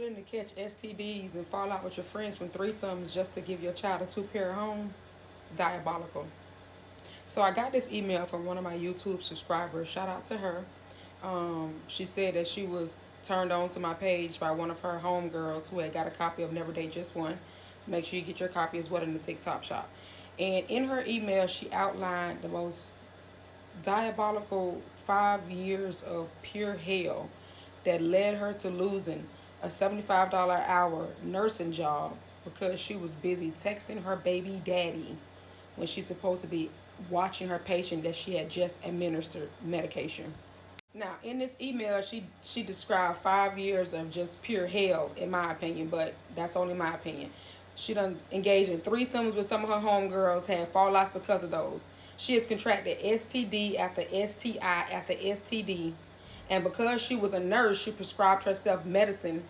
studying to catch STDs and fall out with your friends from threesomes just to give your child a two-parent home? Diabolical. So I got this email from one of my YouTube subscribers. Shout out to her. She said that she was turned on to my page by one of her homegirls who had got a copy of Never Date Just One. Make sure you get your copy as well in the TikTok shop. And in her email, she outlined the most diabolical 5 years of pure hell that led her to losing a $75 an hour nursing job because she was busy texting her baby daddy when she's supposed to be watching her patient that she had just administered medication. Now, in this email, she described 5 years of just pure hell, in my opinion, but that's only my opinion. She done engaged in threesomes with some of her homegirls, had fallouts because of those. She has contracted STD after STI after STD, and because she was a nurse, she prescribed herself medicine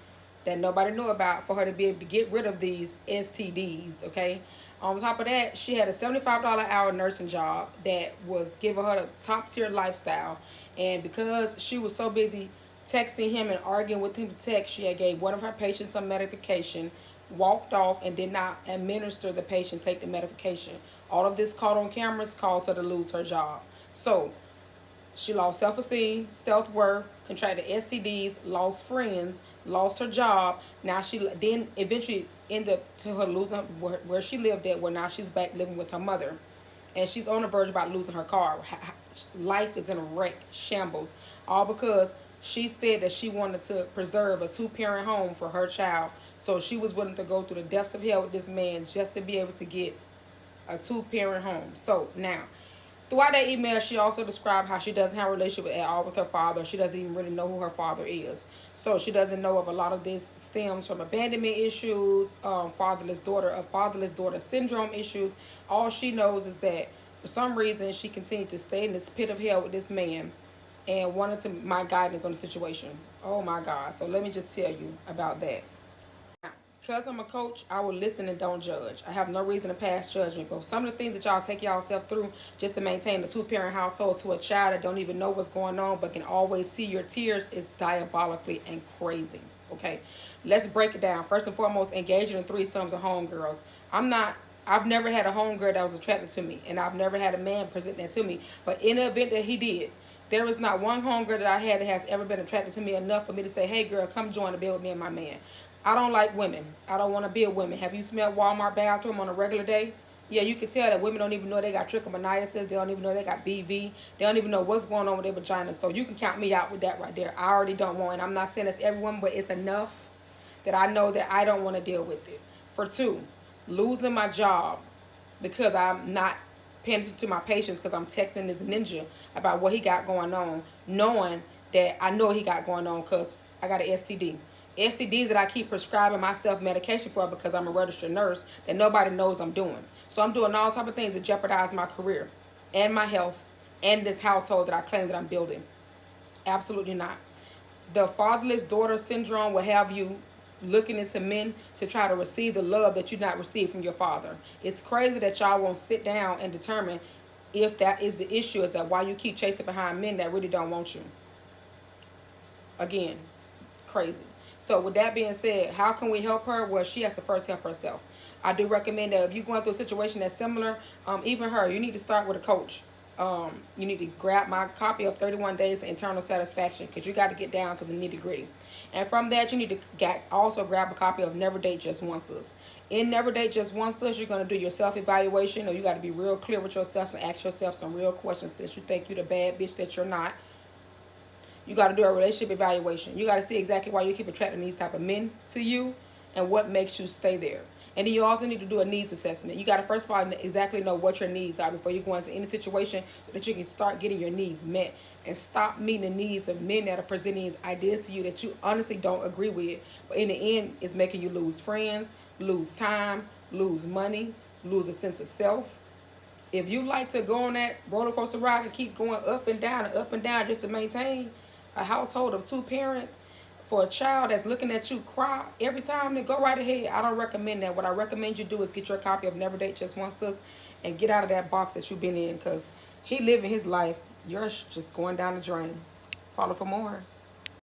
that nobody knew about for her to be able to get rid of these STDs, okay? On top of that, she had a $75 an hour nursing job that was giving her the top tier lifestyle. And because she was so busy texting him and arguing with him to text, she had gave one of her patients some medication, walked off, and did not administer the patient take the medication. All of this caught on cameras caused her to lose her job. So she lost self-esteem, self-worth, contracted STDs, lost friends, lost her job. Now she then eventually ended up to her losing where she lived at, where now she's back living with her mother. And she's on the verge about losing her car. Life is in a wreck, shambles. All because she said that she wanted to preserve a two-parent home for her child. So she was willing to go through the depths of hell with this man just to be able to get a two-parent home. So now, throughout that email, she also described how she doesn't have a relationship at all with her father. She doesn't even really know who her father is. So she doesn't know if a lot of this stems from abandonment issues, fatherless daughter syndrome issues. All she knows is that for some reason she continued to stay in this pit of hell with this man and wanted to my guidance on the situation. Oh my God. So let me just tell you about that. Because I'm a coach, I will listen and don't judge. I have no reason to pass judgment. But some of the things that y'all take yourself through just to maintain a two-parent household to a child that don't even know what's going on but can always see your tears is diabolically and crazy. Okay? Let's break it down. First and foremost, engaging in threesomes of homegirls. I've never had a homegirl that was attracted to me. And I've never had a man present that to me. But in the event that he did, there is not one homegirl that I had that has ever been attracted to me enough for me to say, hey girl, come join the bed with me and my man. I don't like women. I don't want to be a woman. Have you smelled Walmart bathroom on a regular day? Yeah, you can tell that women don't even know they got trichomoniasis. They don't even know they got BV. They don't even know what's going on with their vagina. So you can count me out with that right there. I already don't want, and I'm not saying that's everyone, but it's enough that I know that I don't want to deal with it. For two, losing my job because I'm not paying attention to my patients because I'm texting this ninja about what he got going on, knowing that I know he got going on because I got an STD. STDs that I keep prescribing myself medication for because I'm a registered nurse that nobody knows I'm doing. So I'm doing all type of things that jeopardize my career and my health and this household that I claim that I'm building. Absolutely not. The fatherless daughter syndrome will have you looking into men to try to receive the love that you not received from your father. It's crazy that y'all won't sit down and determine if that is the issue, is that why you keep chasing behind men that really don't want you. Again, crazy. So with that being said, how can we help her? Well, she has to first help herself. I do recommend that if you're going through a situation that's similar, even her, you need to start with a coach. You need to grab my copy of 31 Days of Internal Satisfaction because you got to get down to the nitty gritty. And from that, you need to also grab a copy of Never Date Just One Sis. In Never Date Just One Sis, you're going to do your self-evaluation, or you got to be real clear with yourself and ask yourself some real questions since you think you're the bad bitch that you're not. You got to do a relationship evaluation. You got to see exactly why you keep attracting these type of men to you and what makes you stay there. And then you also need to do a needs assessment. You got to first of all exactly know what your needs are before you go into any situation so that you can start getting your needs met and stop meeting the needs of men that are presenting ideas to you that you honestly don't agree with. But in the end, it's making you lose friends, lose time, lose money, lose a sense of self. If you like to go on that roller coaster ride and keep going up and down just to maintain a household of two parents for a child that's looking at you cry every time, then go right ahead. I don't recommend that. What I recommend you do is get your copy of Never Date Just One Sis and get out of that box that you've been in because he living his life. You're just going down the drain. Follow for more.